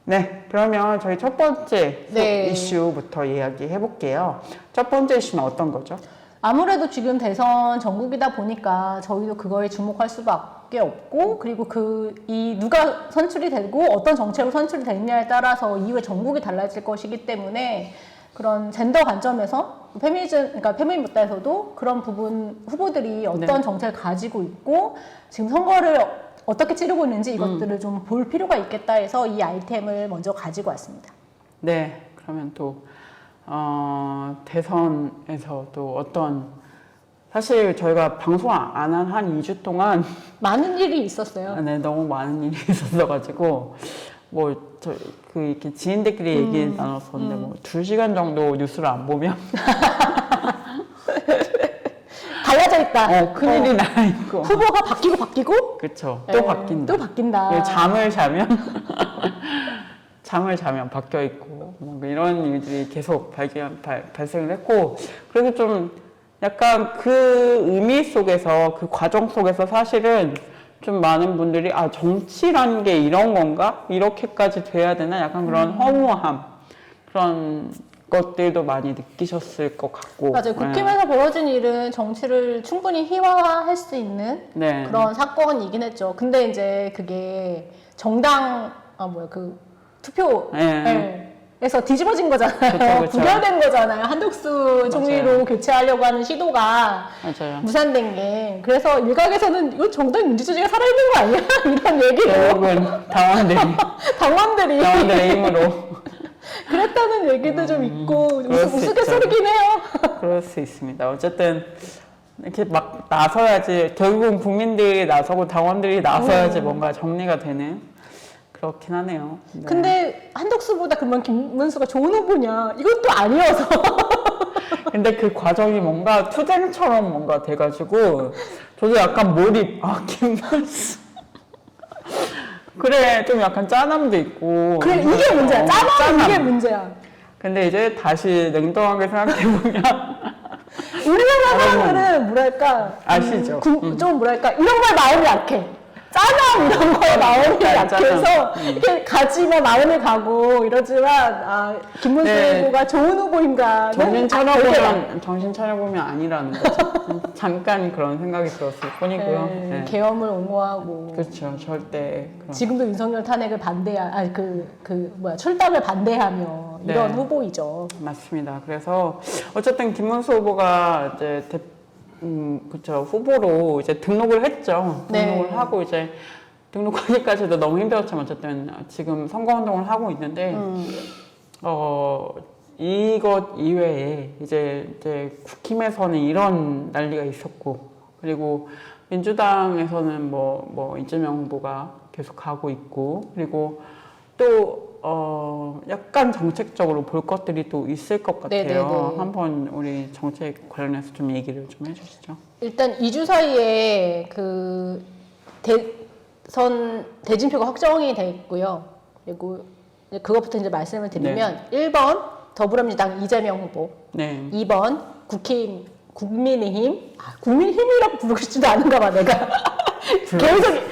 네, 그러면 저희 첫 번째 네. 이슈부터 이야기해 볼게요. 첫 번째 이슈는 어떤 거죠? 아무래도 지금 대선 전국이다 보니까 저희도 그거에 주목할 수밖에 없고, 그리고 누가 선출이 되고 어떤 정책으로 선출이 되느냐에 따라서 이후에 전국이 달라질 것이기 때문에 그런 젠더 관점에서 그러니까 페미니스트에서도 그런 부분 후보들이 어떤 정책을 가지고 있고 지금 선거를 어떻게 치르고 있는지 이것들을 좀 볼 필요가 있겠다 해서 이 아이템을 먼저 가지고 왔습니다. 네, 그러면 또 대선에서 또 어떤 사실 저희가 방송 안 한 한 2주 동안 많은 일이 있었어요. 네, 너무 많은 일이 있었어가지고 이렇게 지인들끼리 얘기 나눴었는데 뭐 2시간 정도 뉴스를 안 보면 달라져 있다. 큰일이 나 있고 후보가 바뀌고 그쵸, 또 바뀐다. 또 바뀐다. 잠을 자면 바뀌어 있고 뭐 이런 일들이 계속 발생을 했고, 그래서 좀 약간 그 의미 속에서 그 과정 속에서 사실은 좀 많은 분들이 정치라는 게 이런 건가? 이렇게까지 돼야 되나? 약간 그런 허무함, 그런 것들도 많이 느끼셨을 것 같고. 맞아요. 국힘에서 벌어진 일은 정치를 충분히 희화화할 수 있는 그런 사건이긴 했죠. 근데 이제 그게 정당 투표에서 뒤집어진 거잖아요. 그쵸. 부결된 거잖아요. 한덕수 총리로 교체하려고 하는 시도가 맞아요. 무산된 게. 그래서 일각에서는 이거 정당 민주주의가 살아있는 거 아니야? 이런 얘기로. 결국은 당원들의 힘으로 그랬다는 얘기도 좀 있고 그럴 수 우스갯소리긴 해요. 그럴 수 있습니다. 어쨌든 이렇게 막 나서야지, 결국은 국민들이 나서고 당원들이 나서야지 뭔가 정리가 되는, 그렇긴 하네요. 네. 근데 한덕수보다 그러면 김문수가 좋은 후보냐? 이건 또 아니어서. 근데 그 과정이 뭔가 투쟁처럼 뭔가 돼가지고 저도 약간 몰입. 김문수. 그래, 좀 약간 짠함도 있고. 그래, 이게 문제야. 짠함 이게 문제야. 근데 이제 다시 냉정하게 생각해보면 우리나라 사람들은 뭐랄까 아시죠? 좀 뭐랄까 이런 거에 마음이 약해. 짠함 이런 거에 마음이 약해서 이렇게 가지면 마음이 가고 이러지만 김문수 후보가 좋은 후보인가? 정신 차려보면 아니라는 거죠. 잠깐 그런 생각이 들었을 뿐이고요. 네. 계엄을 옹호하고. 그렇죠. 절대. 지금도 윤석열 탄핵을 출당을 반대하며 이런 후보이죠. 맞습니다. 그래서 어쨌든 김문수 후보가 이제 후보로 이제 등록을 했죠. 등록을 하고 이제 등록하기까지도 너무 힘들었지만 어쨌든 지금 선거운동을 하고 있는데 이것 이외에 이제 국힘에서는 이런 난리가 있었고, 그리고 민주당에서는 이재명 후보가 계속 가고 있고, 그리고 또 약간 정책적으로 볼 것들이 또 있을 것 같아요. 네네네. 한번 우리 정책 관련해서 좀 얘기를 좀 해주시죠. 일단 2주 사이에 대진표가 확정이 돼 있고요. 그리고 그것부터 이제 말씀을 드리면 1번 더불어민주당 이재명 후보, 2번 국민의힘, 국민힘이라고 부르고 싶지도 않은가 봐 내가. 계속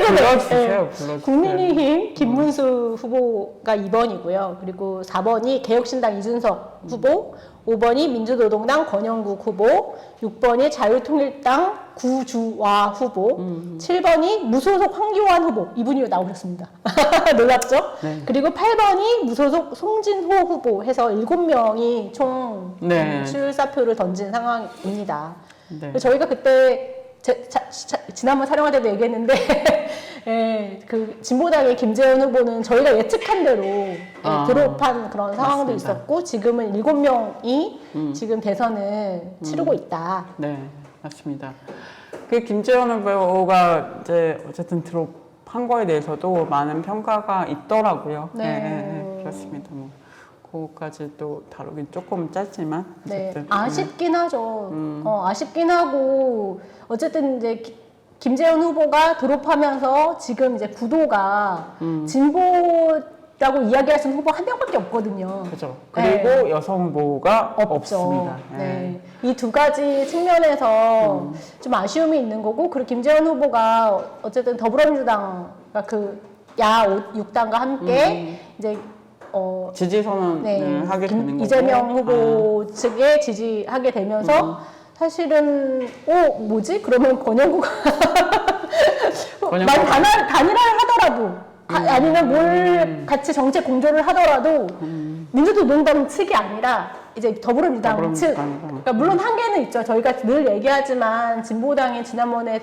불러주세요. 국민의힘 김문수 후보가 2번이고요. 그리고 4번이 개혁신당 이준석 후보, 5번이 민주노동당 권영국 후보, 6번이 자유통일당 구주화 후보, 7번이 무소속 황교안 후보, 이분이 나오셨습니다. 놀랍죠? 네. 그리고 8번이 무소속 송진호 후보 해서 7명이 총 출사표를 던진 상황입니다. 네. 저희가 그때 지난번 촬영할 때도 얘기했는데 그 진보당의 김재원 후보는 저희가 예측한 대로 드롭한 그런 상황도 맞습니다. 있었고, 지금은 7명이 지금 대선을 치르고 있다. 네, 맞습니다. 그 김재원 후보가 이제 어쨌든 드롭한 거에 대해서도 많은 평가가 있더라고요. 네, 그렇습니다. 그거까지 또 다루긴 조금 짧지만 아쉽긴 하죠. 아쉽긴 하고, 어쨌든 이제 김재원 후보가 드롭하면서 지금 이제 구도가 진보라고 이야기할 수 있는 후보 한 명밖에 없거든요. 그렇죠. 그리고 여성 후보가 없습니다. 이 두 가지 측면에서 좀 아쉬움이 있는 거고, 그리고 김재원 후보가 어쨌든 더불어민주당, 야 6당과 함께 이제 지지 선언을 네, 하게 되는 거고. 이재명 후보 측에 지지하게 되면서 사실은 뭐지? 그러면 권영구가 단일화를 하더라도 아니면 뭘 같이 정책 공조를 하더라도 민주노동당 측이 아니라 이제 더불어민주당 측. 그러니까 물론 한계는 있죠. 저희가 늘 얘기하지만 진보당이 지난번에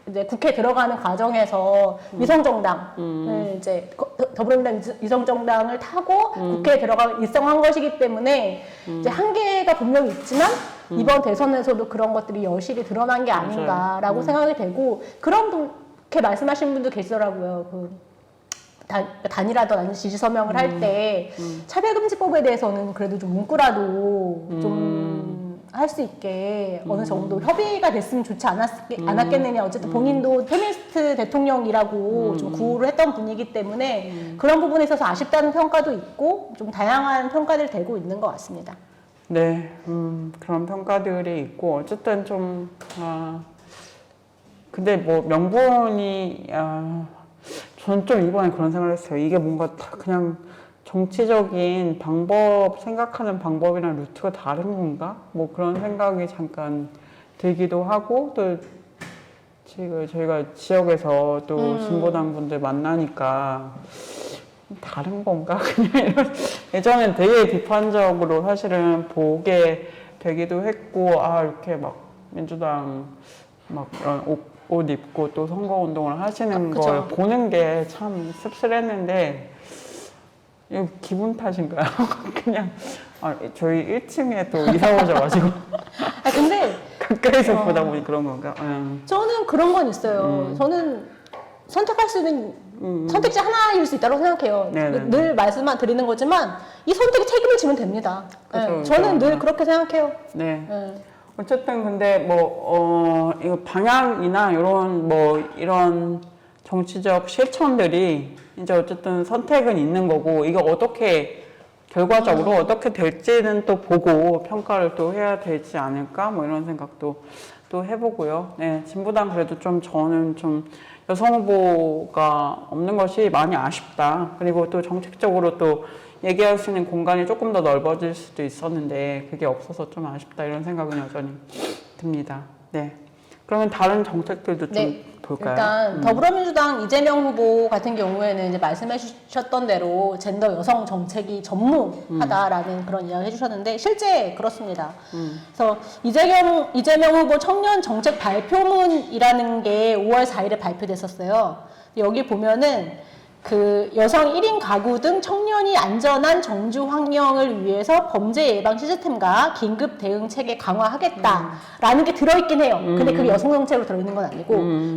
이제 국회 들어가는 과정에서 위성정당을 이제 더불어민주당 위성정당을 타고 국회에 들어가 입성한 것이기 때문에 이제 한계가 분명히 있지만 이번 대선에서도 그런 것들이 여실히 드러난 게 아닌가라고 생각이 되고 그렇게 말씀하시는 분도 계시더라고요. 단일화도 아니면 지지 서명을 할 때 차별금지법에 대해서는 그래도 좀 문구라도 좀 할 수 있게 어느 정도 협의가 됐으면 좋지 않았겠느냐. 어쨌든 본인도 페미니스트 대통령이라고 좀 구호를 했던 분이기 때문에 그런 부분에 있어서 아쉽다는 평가도 있고 좀 다양한 평가들이 되고 있는 것 같습니다. 네, 그런 평가들이 있고 어쨌든 좀 근데 뭐 명분이 저는 좀 이번에 그런 생각을 했어요. 이게 뭔가 다 그냥 정치적인 생각하는 방법이랑 루트가 다른 건가? 뭐 그런 생각이 잠깐 들기도 하고, 또 지금 저희가 지역에서 또 진보당 분들 만나니까 다른 건가? 그냥 이런, 예전엔 되게 비판적으로 사실은 보게 되기도 했고, 이렇게 막 민주당 막 이런 옷 입고 또 선거운동을 하시는 걸 보는 게 참 씁쓸했는데, 이거 기분 탓인가요? 그냥, 저희 1층에 또 이사 오셔가지고. 근데. 가까이서 보다 보니 그런 건가? 저는 그런 건 있어요. 저는 선택할 수 있는 선택지 하나일 수 있다고 생각해요. 네네네. 늘 말씀만 드리는 거지만 이 선택에 책임을 지면 됩니다. 그쵸, 저는 늘 그렇게 생각해요. 네. 어쨌든 근데 이거 방향이나 이런 정치적 실천들이 이제 어쨌든 선택은 있는 거고, 이거 결과적으로 어떻게 될지는 또 보고 평가를 또 해야 되지 않을까? 뭐 이런 생각도 또 해보고요. 네, 진보당 그래도 저는 여성 후보가 없는 것이 많이 아쉽다. 그리고 또 정책적으로 또 얘기할 수 있는 공간이 조금 더 넓어질 수도 있었는데 그게 없어서 좀 아쉽다 이런 생각은 여전히 듭니다. 네. 그러면 다른 정책들도 좀 볼까요? 일단 더불어민주당 이재명 후보 같은 경우에는 이제 말씀해 주셨던 대로 젠더 여성 정책이 전무하다라는 그런 이야기 해주셨는데 실제 그렇습니다. 그래서 이재명 후보 청년 정책 발표문이라는 게 5월 4일에 발표됐었어요. 여기 보면은 여성 1인 가구 등 청년이 안전한 정주 환경을 위해서 범죄 예방 시스템과 긴급 대응 체계 강화하겠다라는 게 들어있긴 해요. 근데 그게 여성 정책으로 들어있는 건 아니고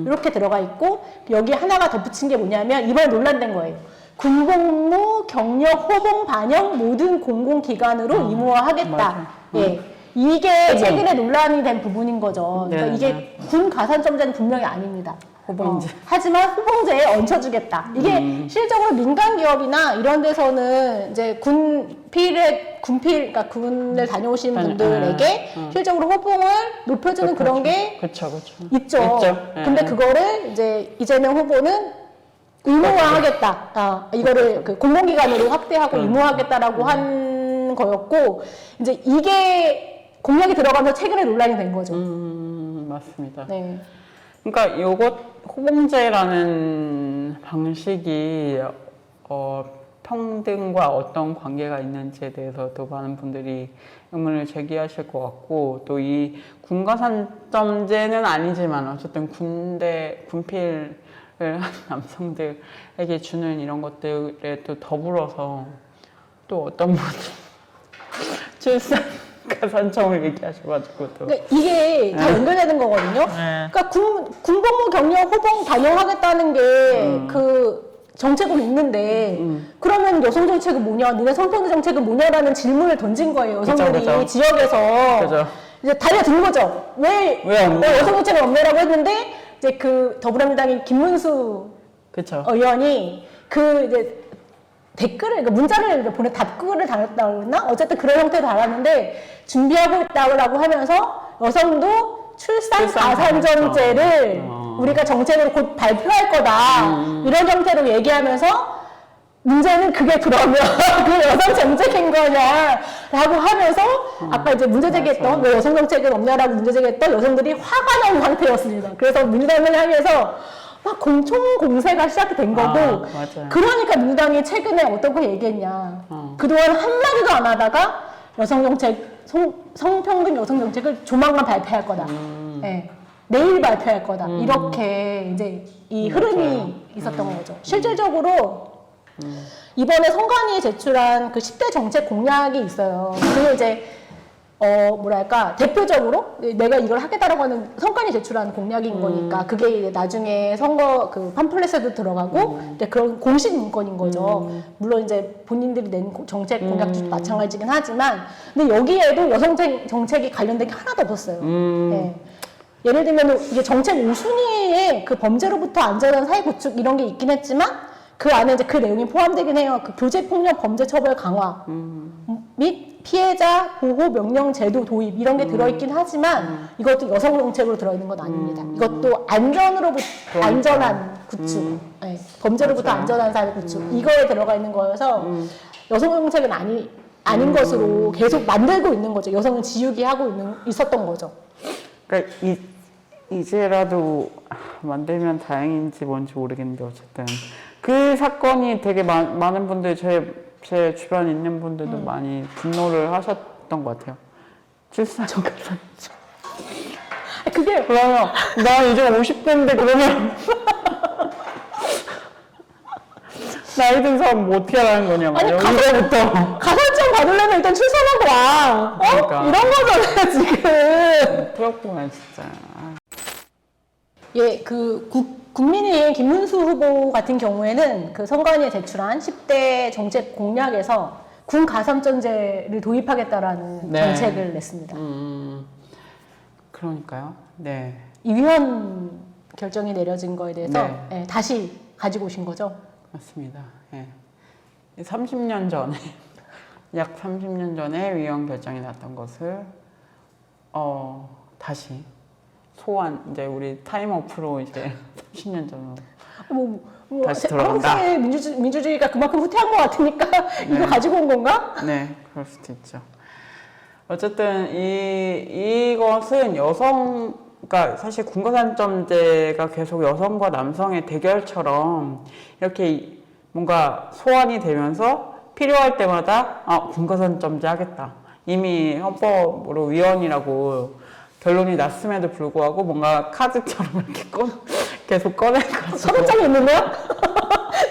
이렇게 들어가 있고 여기 하나가 덧붙인 게 뭐냐면 이번에 논란된 거예요. 군복무, 경력, 호봉, 반영 모든 공공기관으로 의무화하겠다. 예. 이게 최근에 논란이 된 부분인 거죠. 그러니까 이게 군 가산점제는 분명히 아닙니다. 호봉제. 하지만 호봉제에 얹혀주겠다. 이게 실적으로 민간 기업이나 이런 데서는 이제 그러니까 군을 다녀오신 분들에게 실적으로 호봉을 높여주는 그런 게 있죠. 근데 그거를 이제 이재명 후보는 의무화하겠다. 이거를 공공기관으로 확대하고 의무화하겠다라고 한 거였고, 이제 이게 공약이 들어가면서 최근에 논란이 된 거죠. 맞습니다. 네. 그러니까 호봉제라는 방식이 평등과 어떤 관계가 있는지에 대해서도 많은 분들이 의문을 제기하실 것 같고, 또 이 군가산점제는 아니지만 어쨌든 군필을 한 남성들에게 주는 이런 것들에 또 더불어서 또 어떤 분이 출산 가산점을 얘기하셔가지고 또. 그러니까 이게 다 연결되는 거거든요. 그러니까 군복무 경력 호봉 반영하겠다는 게 정책으로 있는데 그러면 여성 정책은 뭐냐, 너네 성평등 정책은 뭐냐라는 질문을 던진 거예요. 여성들이 지역에서 이제 달려든 거죠. 왜 여성 정책은 없네라고 했는데 이제 더불어민주당의 김문수 의원이 이제 댓글을, 문자를 답글을 달았다고 했나? 어쨌든 그런 형태로 달았는데, 준비하고 있다고 하면서 여성도 출산 가산점제를 우리가 정책으로 곧 발표할 거다. 이런 형태로 얘기하면서 문제는 그게 그러면 그 여성 정책인 거냐라고 하면서 아까 이제 문제 제기했던 왜 여성 정책은 없냐라고 문제 제기했던 여성들이 화가 난 상태였습니다. 그래서 민주당을 향해서 막 공총 공세가 시작이 된 거고 맞아요. 그러니까 민주당이 최근에 어떤 거 얘기했냐. 그동안 한마디도 안 하다가 여성 정책, 성평등 여성 정책을 조만간 발표할 거다. 네. 내일 발표할 거다. 이렇게 이제 이 흐름이 있었던 거죠. 실질적으로 이번에 선관위에 제출한 그 10대 정책 공약이 있어요. 그게 이제 뭐랄까 대표적으로 내가 이걸 하겠다라고 하는 선관위 제출한 공약인 거니까 그게 이제 나중에 선거 그 팜플렛에도 들어가고 이제 그런 공식 문건인 거죠. 물론 이제 본인들이 낸 정책 공약도 마찬가지긴 하지만 근데 여기에도 여성 정책이 관련된 게 하나도 없었어요. 네. 예를 들면 이게 정책 5순위에 그 범죄로부터 안전한 사회 구축 이런 게 있긴 했지만 그 안에 이제 그 내용이 포함되긴 해요. 그 교제폭력 범죄 처벌 강화 및 피해자 보호 명령 제도 도입 이런 게 들어있긴 하지만 이것도 여성 정책으로 들어있는 건 아닙니다. 이것도 안전한 구축, 네, 범죄로부터 맞아요. 안전한 사회 구축 이거에 들어가 있는 거여서 여성 정책은 아닌 것으로 계속 만들고 있는 거죠. 여성을 지우게 하고 있었던 거죠. 그러니까 이제라도 만들면 다행인지 뭔지 모르겠는데 어쨌든 그 사건이 되게 많은 분들이 제 주변에 있는 분들도 많이 분노를 하셨던 것 같아요. 출산 가산. 그게 그러면 나 이제 50대인데 그러면 나이 든 사람 뭐 어떻게 하라는 거냐고. 아니, 이거부터 가산점 받으려면 일단 출산하고 와. 그러니까. 이런 거잖아요 지금. 부럽구만 진짜. 예, 그 국민의힘 김문수 후보 같은 경우에는 그 선관위에 제출한 10대 정책 공약에서 군 가산점제를 도입하겠다라는 네. 정책을 냈습니다. 그러니까요. 네. 이 위헌 결정이 내려진 거에 대해서 네. 예, 다시 가지고 오신 거죠? 맞습니다. 예. 30년 전에 약 30년 전에 위헌 결정이 났던 것을 다시 소환 이제 우리 타임오프로 이제 30년 전으로 다시 돌아간다. 한국의 민주주의가 그만큼 후퇴한 것 같으니까 이거 가지고 온 건가? 네, 그럴 수도 있죠. 어쨌든 이것은 그러니까 사실 군가산점제가 계속 여성과 남성의 대결처럼 이렇게 뭔가 소환이 되면서 필요할 때마다 군가산점제 하겠다. 이미 헌법으로 위헌이라고 결론이 났음에도 불구하고 뭔가 카드처럼 이렇게 계속 꺼내가지고 서랍장에 있는 거야?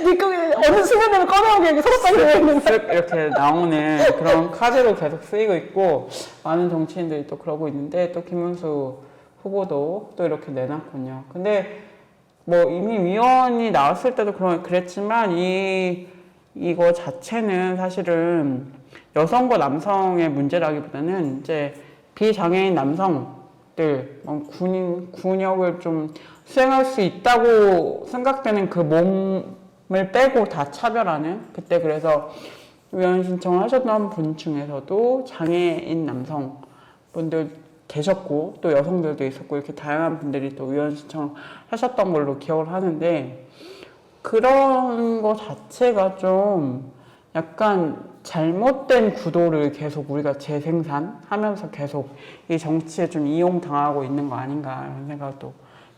네 어느 순간에 꺼내오게 서랍장에 있는 거야? 쓱 이렇게 나오는 그런 카드로 계속 쓰이고 있고 많은 정치인들이 또 그러고 있는데 또 김문수 후보도 또 이렇게 내놨군요. 근데 뭐 이미 위헌이 나왔을 때도 그랬지만 이거 자체는 사실은 여성과 남성의 문제라기보다는 이제 비장애인 남성들 군역을 좀 수행할 수 있다고 생각되는 그 몸을 빼고 다 차별하는 그때 그래서 위헌 신청을 하셨던 분 중에서도 장애인 남성분들 계셨고 또 여성들도 있었고 이렇게 다양한 분들이 또 위헌 신청을 하셨던 걸로 기억을 하는데 그런 거 자체가 좀 약간 잘못된 구도를 계속 우리가 재생산하면서 계속 이 정치에 좀 이용당하고 있는 거 아닌가 이런 생각을 또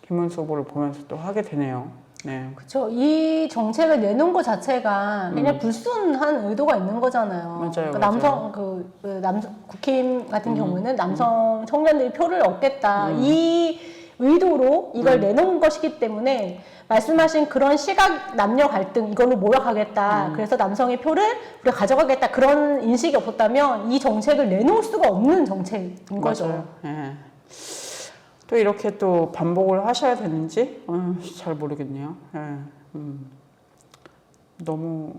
김문수 후보를 보면서 또 하게 되네요. 네. 그렇죠. 이 정책을 내놓은 것 자체가 그냥 불순한 의도가 있는 거잖아요. 맞아요. 그러니까 맞아요. 남성 국힘 같은 경우는 남성 청년들이 표를 얻겠다 이 의도로 이걸 내놓은 것이기 때문에 말씀하신 그런 시각 남녀 갈등 이걸로 몰아가겠다. 그래서 남성의 표를 우리가 가져가겠다. 그런 인식이 없었다면 이 정책을 내놓을 수가 없는 정책인 거죠. 맞아요. 예. 또 이렇게 또 반복을 하셔야 되는지 잘 모르겠네요. 예. 너무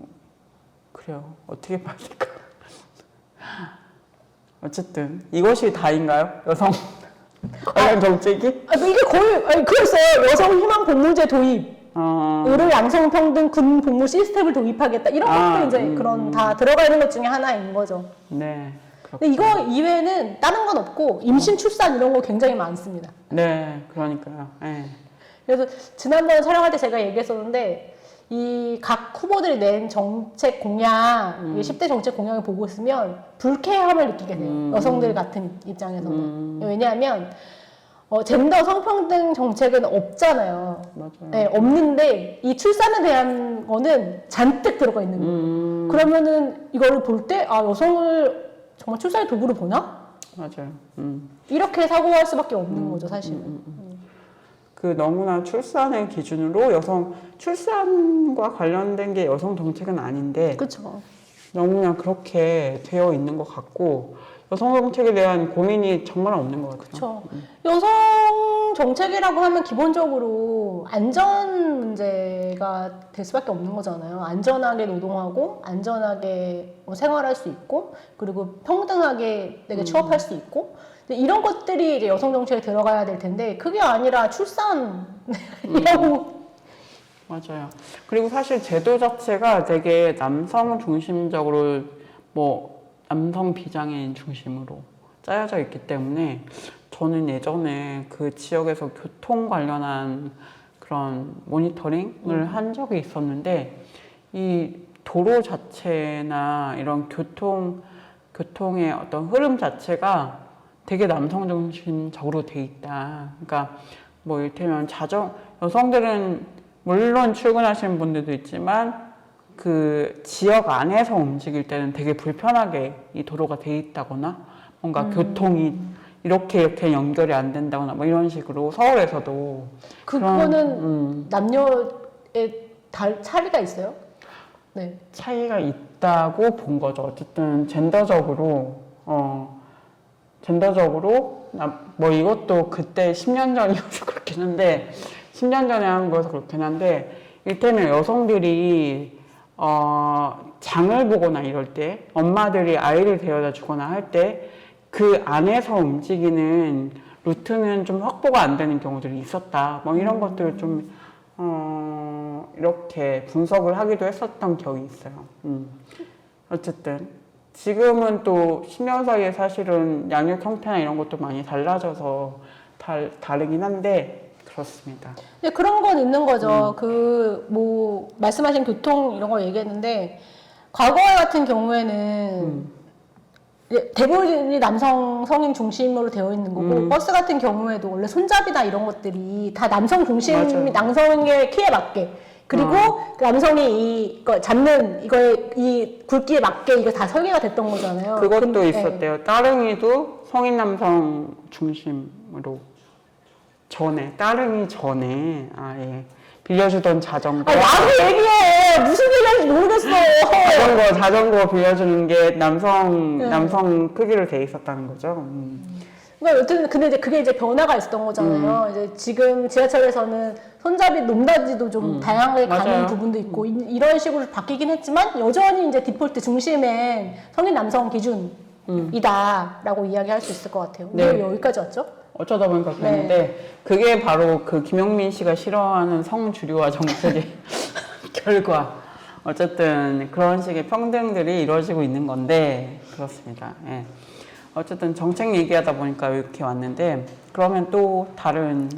그래요. 어떻게 봐야 될까? 어쨌든 이것이 다인가요? 여성 관련 정책이? 이게 거의 그랬어요. 여성 희망 복무제 도입. 의료 양성평등 군 복무 시스템을 도입하겠다. 이런 것도 이제 그런 다 들어가 있는 것 중에 하나인 거죠. 네. 근데 이거 이외에는 다른 건 없고 임신, 출산 이런 거 굉장히 많습니다. 네, 그러니까요. 예. 그래서 지난번 촬영할 때 제가 얘기했었는데 이 각 후보들이 낸 정책 공약, 이 10대 정책 공약을 보고 있으면 불쾌함을 느끼게 돼요. 여성들 같은 입장에서는. 왜냐하면 젠더 성평등 정책은 없잖아요. 맞아요. 네, 없는데 이 출산에 대한 거는 잔뜩 들어가 있는 거예요. 그러면은 이거를 볼 때 아, 여성을 정말 출산의 도구로 보나? 맞아요. 이렇게 사고할 수밖에 없는 거죠, 사실은. 그 너무나 출산을 기준으로 여성 출산과 관련된 게 여성 정책은 아닌데 그렇죠. 너무나 그렇게 되어 있는 것 같고 여성 정책에 대한 고민이 정말 없는 것 같아요. 그렇죠. 여성 정책이라고 하면 기본적으로 안전 문제가 될 수밖에 없는 거잖아요. 안전하게 노동하고 안전하게 생활할 수 있고 그리고 평등하게 내게 취업할 수 있고 근데 이런 것들이 이제 여성 정책에 들어가야 될 텐데 그게 아니라 출산이라고 맞아요. 그리고 사실 제도 자체가 되게 남성 중심적으로 뭐 남성 비장애인 중심으로 짜여져 있기 때문에 저는 예전에 그 지역에서 교통 관련한 그런 모니터링을 한 적이 있었는데 이 도로 자체나 이런 교통의 어떤 흐름 자체가 되게 남성 중심적으로 돼 있다. 그러니까 뭐 이를테면 여성들은 물론 출근하시는 분들도 있지만 그 지역 안에서 움직일 때는 되게 불편하게 이 도로가 돼 있다거나 뭔가 교통이 이렇게 연결이 안 된다거나 뭐 이런 식으로 서울에서도 그거는 남녀의 차이가 있어요? 네. 차이가 있다고 본 거죠. 어쨌든 젠더적으로 뭐 이것도 그때 10년 전이어서 그렇긴 한데 10년 전에 한 거여서 그렇긴 한데 이를테면 여성들이 장을 보거나 이럴 때 엄마들이 아이를 데려다 주거나 할 때 그 안에서 움직이는 루트는 좀 확보가 안 되는 경우들이 있었다. 뭐 이런 것들을 좀 이렇게 분석을 하기도 했었던 기억이 있어요. 어쨌든 지금은 또 10년 사이에 사실은 양육 형태나 이런 것도 많이 달라져서 다르긴 한데 그렇습니다. 근데 그런 건 있는 거죠. 뭐 말씀하신 교통 이런 거 얘기했는데 과거 같은 경우에는 대부분이 남성 성인 중심으로 되어 있는 거고 버스 같은 경우에도 원래 손잡이나 이런 것들이 다 남성 중심, 맞아요. 남성의 키에 맞게 그리고 그 남성이 이거 잡는 이 굵기에 맞게 이거 다 설계가 됐던 거잖아요. 그것도 있었대요. 따릉이도 성인 남성 중심으로 따릉이 전에 아예 빌려주던 자전거. 나도 얘기해. 무슨 얘기하는지 모르겠어. 자전거 빌려주는 게 남성 크기로 돼 있었다는 거죠. 그러니까 여튼 근데 이제 그게 이제 변화가 있었던 거잖아요. 이제 지금 지하철에서는 손잡이 놓는다지도 좀 다양하게 가는 맞아요. 부분도 있고 이런 식으로 바뀌긴 했지만 여전히 이제 디폴트 중심엔 성인 남성 기준이다라고 이야기할 수 있을 것 같아요. 네. 왜 여기까지 왔죠? 어쩌다 보니까 그랬는데 그게 바로 그 김용민 씨가 싫어하는 성주류화 정책의 결과. 어쨌든 그런 식의 평등들이 이루어지고 있는 건데 그렇습니다. 예. 어쨌든 정책 얘기하다 보니까 이렇게 왔는데 그러면 또 다른